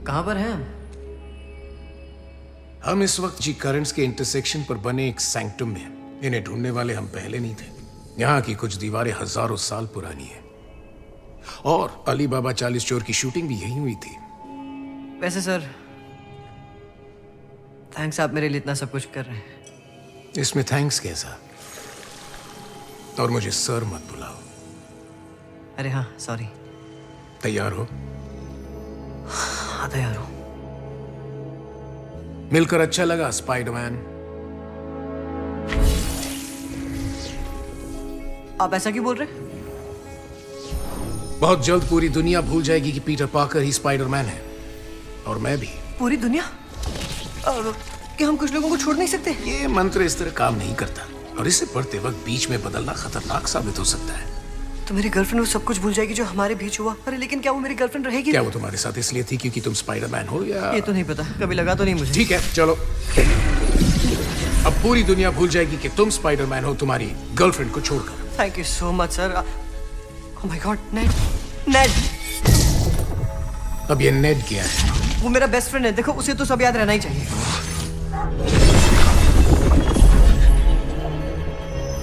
कहाँ पर हैं हम? हम इस वक्त जी करंट्स के इंटरसेक्शन पर बने एक सैंक्टम में हैं। इन्हें ढूंढने वाले हम पहले नहीं थे। यहाँ की कुछ दीवारें हजारों साल पुरानी हैं और अली बाबा 40 चोर की शूटिंग भी यहीं हुई थी। वैसे सर, थैंक्स, आप मेरे लिए इतना सब कुछ कर रहे हैं। इसमें थैंक्स कैसा? और मुझे सर मत बुलाओ। अरे हाँ, सॉरी। तैयार हो? हाँ, तैयार हूँ। मिलकर अच्छा लगा स्पाइडरमैन। आप ऐसा क्यों बोल रहे हैं? बहुत जल्द पूरी दुनिया भूल जाएगी कि पीटर पार्कर ही स्पाइडरमैन है, और मैं भी। पूरी दुनिया? क्या हम कुछ लोगों को छोड़ नहीं सकते? ये मंत्र इस तरह काम नहीं करता, और इसे पढ़ते वक्त बीच में बदलना खतरनाक साबित हो सकता है। तो मेरी गर्लफ्रेंड वो सब कुछ भूल जाएगी जो हमारे बीच हुआ। अरे लेकिन क्या वो मेरी गर्लफ्रेंड रहेगी? क्या वो तुम्हारे साथ इसलिए थी क्योंकि तुम स्पाइडरमैन हो, या? ये तो नहीं पता, कभी लगा तो नहीं मुझे। ठीक है, चलो। अब पूरी दुनिया भूल जाएगी कि तुम स्पाइडरमैन हो, तुम्हारी गर्लफ्रेंड को छोड़कर। Thank you so much sir. Oh my god, Ned. Ned, अब ये नेड क्या है? वो मेरा बेस्ट फ्रेंड है। देखो, उसे तो सब याद रहना ही चाहिए।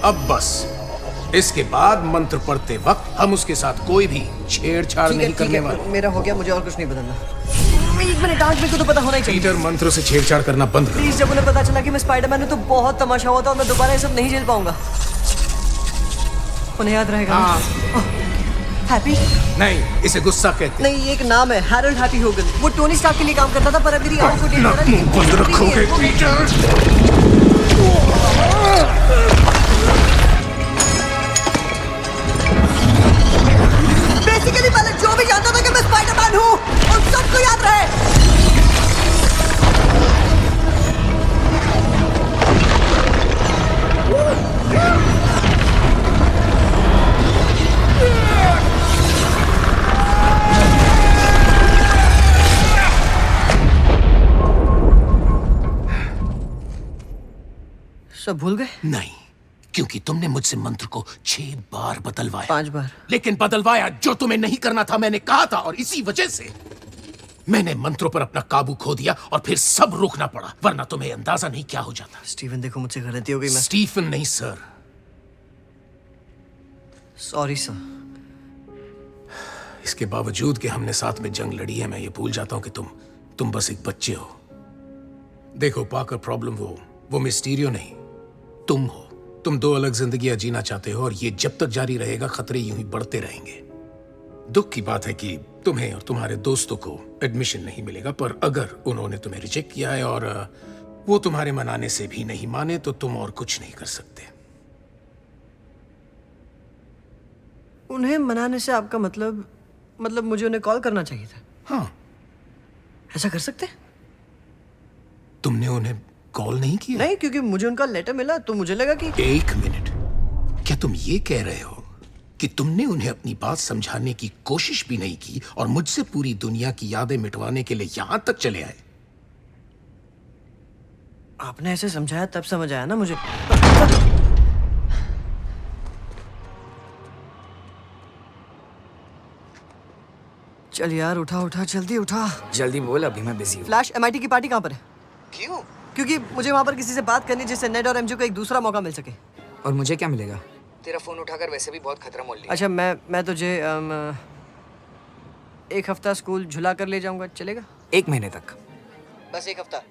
अब बस इसके बाद मंत्र पढ़ते वक्त हम उसके साथ कोई भी छेड़छाड़ नहीं करने वाले। मेरा हो गया, मुझे और कुछ नहीं बदलना। एक मिनट, आज मेरे को तो पता होना ही चाहिए। पीटर, मंत्रों से छेड़छाड़ करना बंद करो। प्लीज, जब उन्हें पता चला कि मैं स्पाइडरमैन हूँ तो बहुत तमाशा हुआ था और मैं दोबारा ये सब नहीं झेल पाऊंगा। उन्हें याद रहेगा। हैप्पी? नहीं, इसे गुस्सा कहते हैं। नहीं, ये एक नाम है, हैरोल्ड हैप्पी होगन। वो टोनी स्टार्क के लिए काम करता था, पर अब मेरी आंख को देख नाक मुंह बंद रखोगे पीटर? बेसिकली पहले जो भी जानता था कि मैं स्पाइडरमैन हूँ, और सबको याद रहे। सब भूल गए? नहीं, क्योंकि तुमने मुझसे मंत्र को 6 बार बदलवाया। 5 बार। लेकिन बदलवाया जो तुम्हें नहीं करना था, मैंने कहा था, और इसी वजह से मैंने मंत्रों पर अपना काबू खो दिया और फिर सब रोकना पड़ा, वरना तुम्हें अंदाजा नहीं क्या हो जाता। स्टीवन, देखो, मुझसे गलती हो गई। मैं स्टीफन नहीं सर। Sorry sir. इसके बावजूद कि हमने साथ में जंग लड़ी है, मैं ये भूल जाता हूं कि तुम बस एक बच्चे हो। देखो पाकर, प्रॉब्लम वो मिस्टीरियो नहीं, तुम हो। तुम 2 अलग जिंदगियां जीना चाहते हो, और ये जब तक जारी रहेगा खतरे यूं ही बढ़ते रहेंगे। दुख की बात है कि तुम्हें और तुम्हारे दोस्तों को एडमिशन नहीं मिलेगा, पर अगर उन्होंने तुम्हें रिजेक्ट किया है और वो तुम्हारे मनाने से भी नहीं माने, तो तुम और कुछ नहीं कर सकते। उन्हें मनाने से आपका मतलब मुझे उन्हें कॉल करना चाहिए था? हाँ। ऐसा कर सकते? तुमने उन्हें कॉल नहीं किया? नहीं, क्योंकि मुझे उनका लेटर मिला तो मुझे लगा कि। 1 मिनट, क्या तुम ये कह रहे हो कि तुमने उन्हें अपनी बात समझाने की कोशिश भी नहीं की और मुझसे पूरी दुनिया की यादें मिटवाने के लिए यहां तक चले आए? आपने ऐसे समझाया तब समझ आया ना मुझे। चल यार, उठा जल्दी उठा। जल्दी बोल, अभी मैं बिजी हूँ। फ्लैश, एमआईटी की पार्टी कहाँ पर है? क्यों? क्योंकि मुझे वहाँ पर किसी से बात करनी जिससे नेड और एमजे को एक दूसरा मौका मिल सके। और मुझे क्या मिलेगा? तेरा फोन उठाकर वैसे भी बहुत खतरा मोल लिया। अच्छा, मैं तुझे 1 हफ्ता स्कूल झुला कर ले जाऊंगा, चलेगा? 1 महीने तक। बस 1 हफ्ता?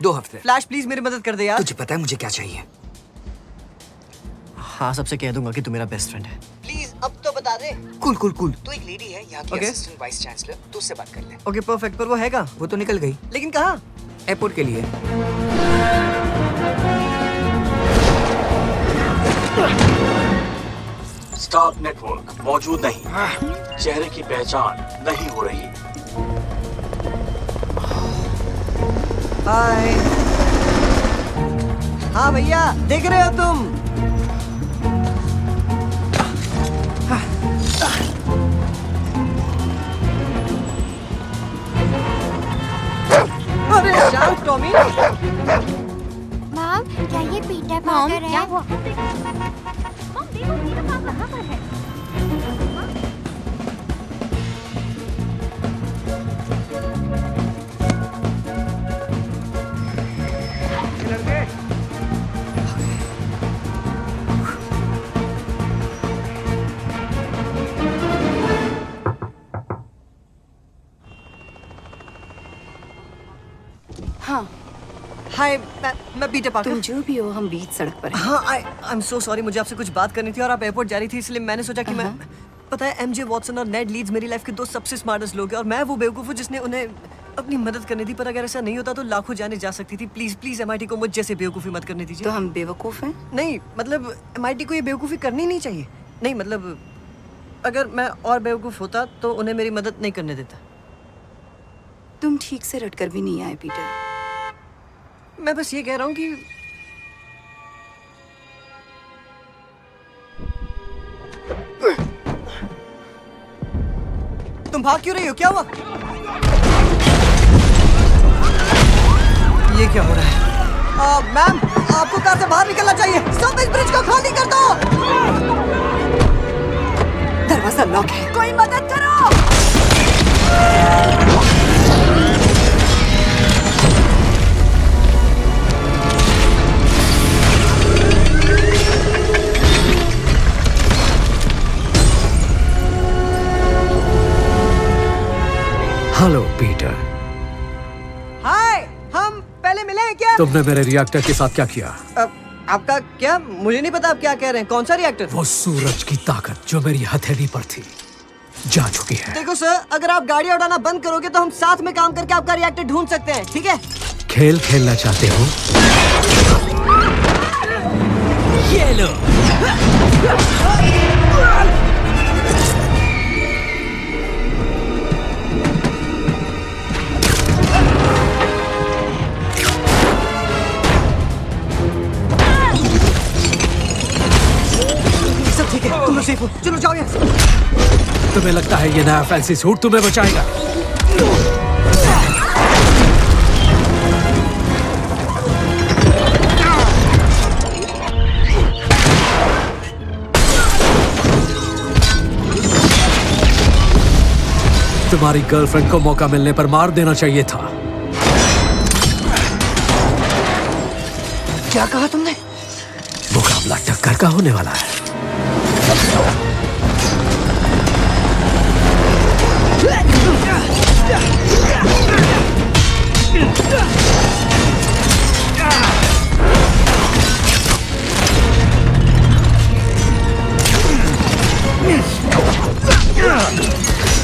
2 हफ्ते। फ्लैश, प्लीज मेरी मदद कर दे यार। तुझे पता है मुझे क्या चाहिए? हाँ, सबसे कह दूंगा कि तू मेरा बेस्ट फ्रेंड है। प्लीज अब तो बता दे। कूल। तू एक लेडी है यहाँ की, Okay. असिस्टेंट वाइस चांसलर, तू उससे बात कर ले। Okay, perfect. पर वो हैगा? वो तो निकल गई। लेकिन कहाँ? एयरपोर्ट के लिए। स्टार्क नेटवर्क मौजूद नहीं, चेहरे की पहचान नहीं हो रही। हाय। हाँ भैया, देख रहे हो तुम? अरे शांत टॉमी। मॉम, क्या ये पीटर पार्कर है? क्या हुआ? मॉम, देखो पीटर पार्कर कहाँ पर है? हाँ, हाय, मैं पीटर पाकर। तुम जो भी हो, हम बीच सड़क पर हैं। हाँ, आई एम सो सॉरी, मुझे आपसे कुछ बात करनी थी और आप एयरपोर्ट जा रही थी, इसलिए मैंने सोचा कि मैं पता है एमजे वॉटसन और नेड लीड्स मेरी लाइफ के दो सबसे स्मार्टेस्ट लोग हैं और मैं वो बेवकूफ़ हूँ जिसने उन्हें अपनी मदद करनी थी, पर अगर ऐसा नहीं होता तो लाखों जाने जा सकती थी। प्लीज प्लीज एमआईटी को मुझ जैसे बेवकूफ़ी मत करने दीजिए। तो हम बेवकूफ हैं? नहीं मतलब एमआईटी को ये बेवकूफ़ी करनी नहीं चाहिए। नहीं मतलब अगर मैं और बेवकूफ़ होता तो उन्हें मेरी मदद नहीं करने देता। तुम ठीक से रटकर भी नहीं आए पीटर। मैं बस ये कह रहा हूँ कि तुम भाग क्यों रही हो? क्या हुआ? ये क्या हो रहा है? मैम, आपको कार से बाहर निकलना चाहिए। सब इस ब्रिज को खाली कर दो। दरवाजा लॉक है, कोई मदद करो। Hello Peter. हाय, हम पहले मिले हैं क्या? तुमने मेरे रिएक्टर के साथ क्या किया? आपका क्या? मुझे नहीं पता आप क्या कह रहे हैं। कौन सा रिएक्टर? वो सूरज की ताकत जो मेरी हथेली पर थी जा चुकी है। देखो सर, अगर आप गाड़ी उड़ाना बंद करोगे तो हम साथ में काम करके आपका रिएक्टर ढूंढ सकते हैं, ठीक है? खेल खेलना चाहते हो? ये लो। सब ठीक है, तुम लोग सेफ हो। चलो जाओ यहाँ से। तुम्हें लगता है ये नया फैंसी सूट तुम्हें बचाएगा? तुम्हारी गर्लफ्रेंड को मौका मिलने पर मार देना चाहिए था। क्या कहा तुमने? मुकाबला टक्कर का होने वाला है।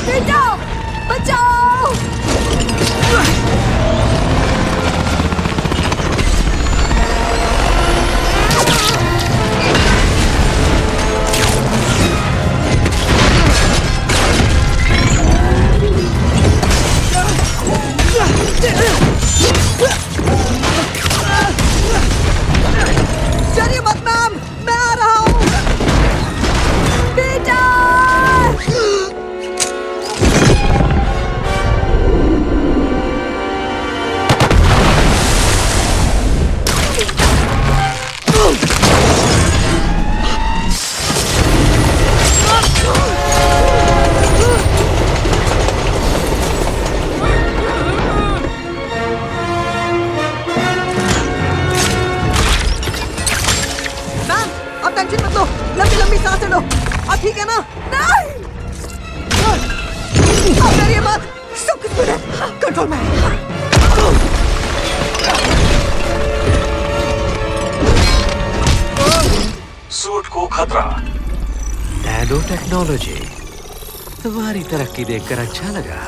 बचाओ, बचाओ। चलिए मत मैम, मैं आ रहा हूँ। मैम, आप टेंशन मत लो, लंबी लंबी सांसें लो। आप ठीक है ना? नहीं, आप डरिए मत, सब कुछ मेरे कंट्रोल में है। सूट को खतरा। Nano technology. तुम्हारी तरक्की देखकर अच्छा लगा।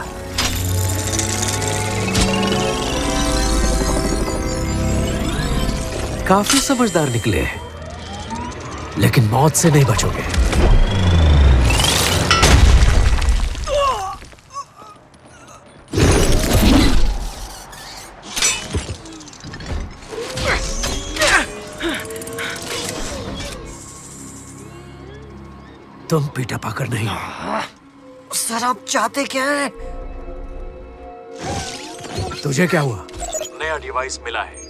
काफी समझदार निकले, लेकिन मौत से नहीं बचोगे। तुम पीटर पाकर नहीं हो। सर, आप चाहते क्या हैं? तुझे क्या हुआ? नया डिवाइस मिला है।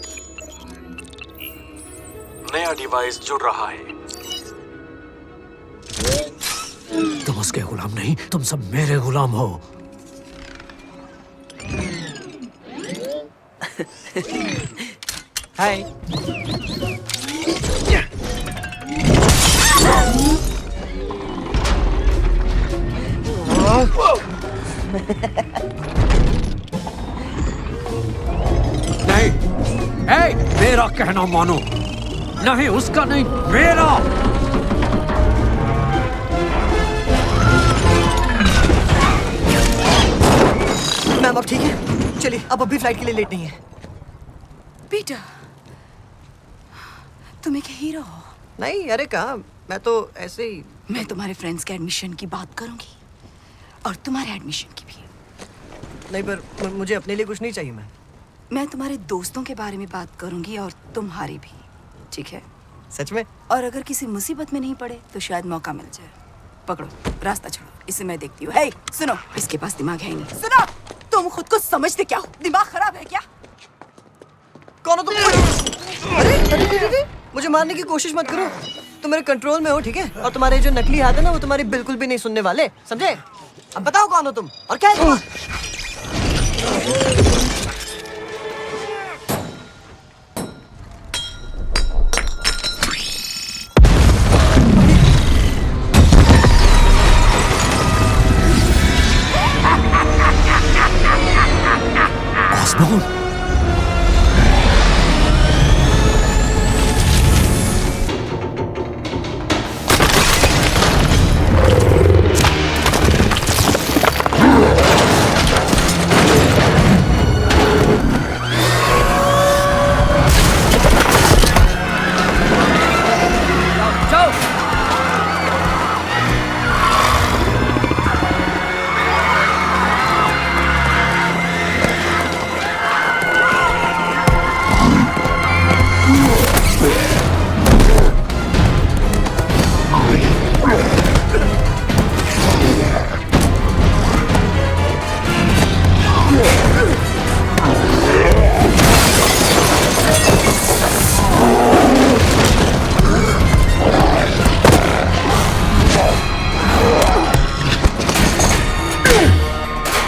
नया डिवाइस जुड़ रहा है। तुम उसके गुलाम नहीं, तुम सब मेरे गुलाम हो। हाय। नहीं, ए, मेरा कहना मानो। नहीं उसका नहीं, मेरा। मैम अब ठीक है, चलिए अब अभी फ्लाइट के लिए लेट नहीं है। पीटर, तुम एक हीरो हो। नहीं अरे कहाँ, मैं तो ऐसे ही। मैं तुम्हारे फ्रेंड्स के एडमिशन की बात करूंगी और तुम्हारे एडमिशन की भी। नहीं पर मुझे अपने लिए कुछ नहीं चाहिए मैम। मैं तुम्हारे दोस्तों के बारे में बात करूंगी और तुम्हारी भी, ठीक है? सच में? और अगर किसी मुसीबत में नहीं पड़े तो शायद मौका मिल जाए। पकड़ो, रास्ता छोड़ो, इसे मैं देखती हूँ। हे, सुनो, इसके पास दिमाग है ही नहीं। सुनो, तुम खुद को समझते क्या हो? दिमाग खराब है क्या? कौन हो तुम? अरे, मुझे मारने की कोशिश मत करो। तुम मेरे कंट्रोल में हो, ठीक है? और तुम्हारे जो नकली हाथ है ना, वो तुम्हारी बिल्कुल भी नहीं सुनने वाले, समझे? अब बताओ कौन हो तुम और क्या है तुम? ऑस्बॉर्न।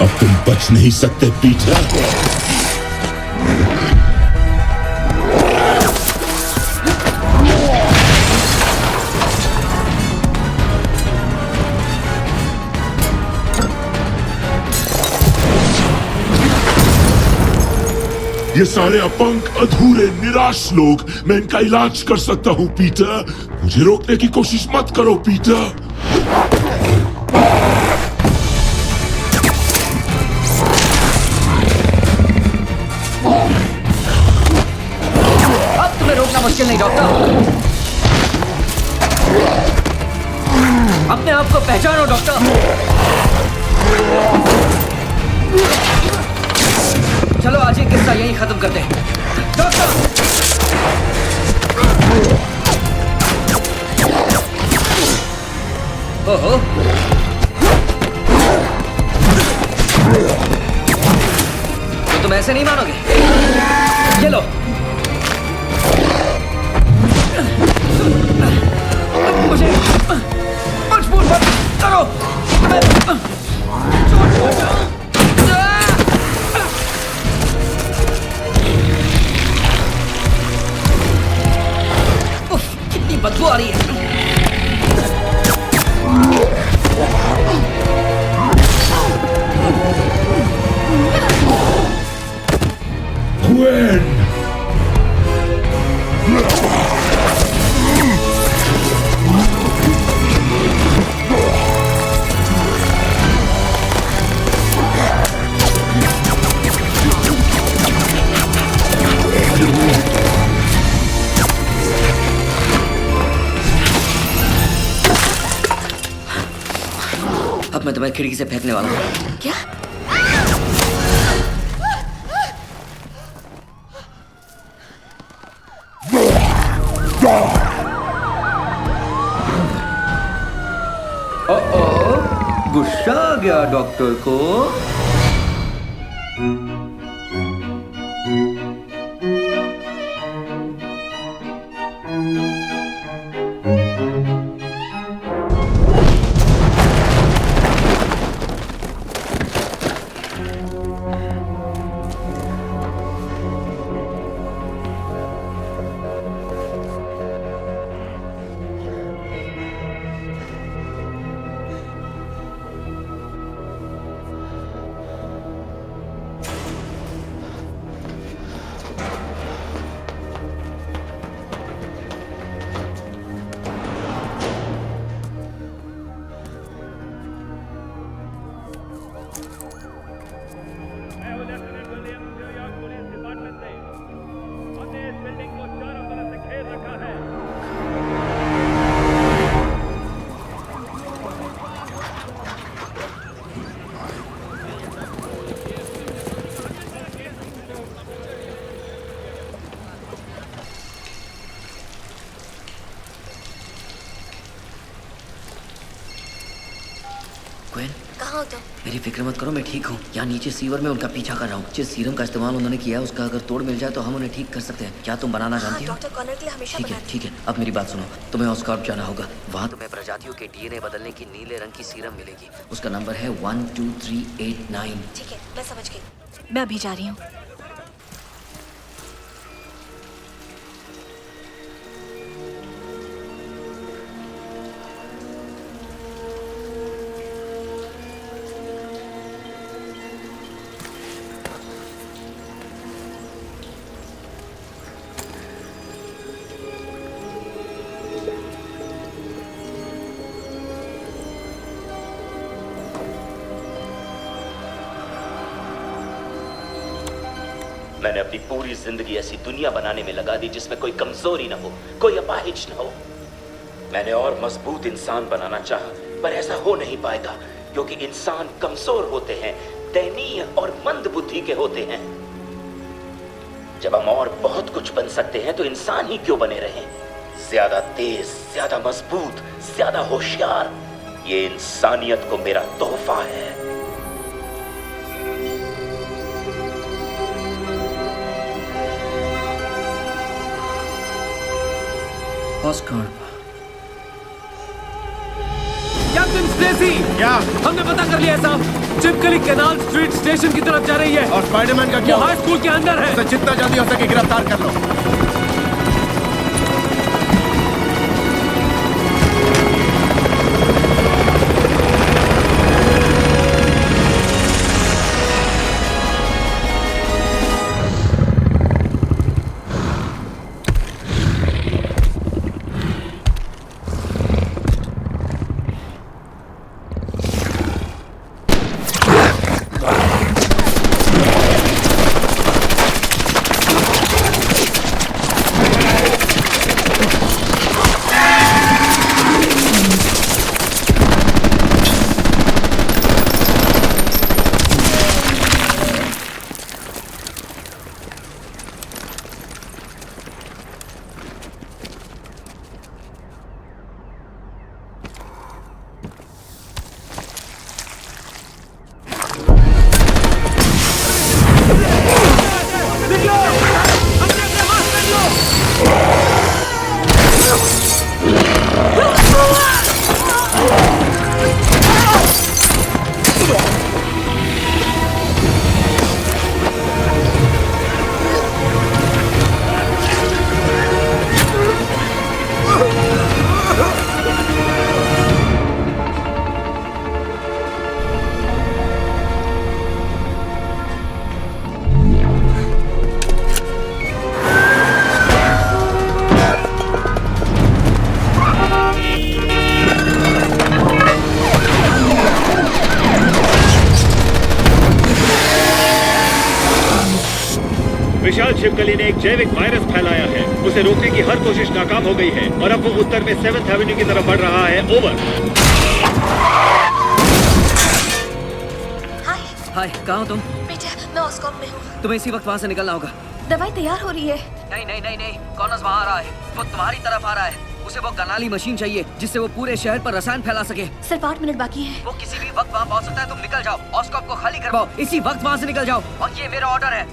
अब तुम बच नहीं सकते पीटर। ये सारे अपंग, अधूरे, निराश लोग, मैं इनका इलाज कर सकता हूं पीटर। मुझे रोकने की कोशिश मत करो पीटर। अब तुम्हें रोकना मुश्किल नहीं डॉक्टर। अपने आप को पहचानो डॉक्टर। चलो आज ये किस्सा यहीं खत्म करते हैं डॉक्टर। ओहो, तो तुम ऐसे नहीं मानोगे। ये लो, मुझे मजबूर मत करो। कितनी बदबू आ रही है। Gwen! अब मैं तुम्हें खिड़की से फेंकने वाला हूँ। क्या? गुस्सा आ गया डॉक्टर को। तुम? मेरी फिक्र मत करो, मैं ठीक हूँ। यहाँ नीचे सीवर में उनका पीछा कर रहा हूँ। जिस सीरम का इस्तेमाल उन्होंने किया है उसका अगर तोड़ मिल जाए तो हम उन्हें ठीक कर सकते हैं। क्या तुम बनाना जानती हो? डॉक्टर कॉर्नर के लिए हमेशा ठीक है बनाती ठीक है, अब मेरी बात सुनो। तुम्हें ऑस्कॉर्प जाना होगा। वहाँ तुम्हें प्रजातियों के डीएनए बदलने की नीले रंग की सीरम मिलेगी। उसका नंबर है 12389। ठीक है, मैं समझ गई। मैं अभी जा रही हूँ। मैंने अपनी पूरी जिंदगी ऐसी दुनिया बनाने में लगा दी जिसमें कोई कमजोरी ना हो, कोई अपाहिज ना हो। मैंने और मजबूत इंसान बनाना चाहा, पर ऐसा हो नहीं पाएगा क्योंकि इंसान कमजोर होते हैं, दयनीय और मंद बुद्धि के होते हैं। जब हम और बहुत कुछ बन सकते हैं तो इंसान ही क्यों बने रहें? ज्यादा तेज, ज्यादा मजबूत, ज्यादा होशियार, ये इंसानियत को मेरा तोहफा है। ऑस्कॉर्प। कैप्टन स्टेसी, क्या हमने पता कर लिया है साहब। चिपकली कैनाल स्ट्रीट स्टेशन की तरफ जा रही है। और स्पाइडरमैन का क्या? वो हाई स्कूल के अंदर है। उसे जितना जल्दी हो सके गिरफ्तार कर लो। विशाल छिपकली ने एक जैविक वायरस फैलाया है। उसे रोकने की हर कोशिश नाकाम हो गई है और अब वो उत्तर में 7th एवेन्यू की तरफ बढ़ रहा है। ओवर। हाय हाय, कहाँ हो तुम? बेटा, मैं ऑस्कॉर्प में हूँ। तुम्हें इसी वक्त वहाँ से निकलना होगा। दवाई तैयार हो रही है। नहीं नहीं नहीं नहीं, कॉर्नर्स वहाँ आ रहा है। वो तुम्हारी तरफ आ रहा है। उसे वो गनाली मशीन चाहिए जिससे वो पूरे शहर पर रसायन फैला सके। सिर्फ 8 मिनट बाकी है। वो किसी भी वक्त वहाँ पहुँच सकता है। तुम निकल जाओ, ऑस्कॉर्प को खाली करवाओ, इसी वक्त वहाँ से निकल जाओ। और ये मेरा ऑर्डर है।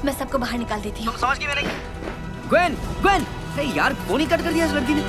मैं सबको बाहर निकाल देती हूँ। तुम समझ गई? मैंने ग्वेन, ग्वेन, अरे यार फोन ही कट कर दिया इस लड़की ने।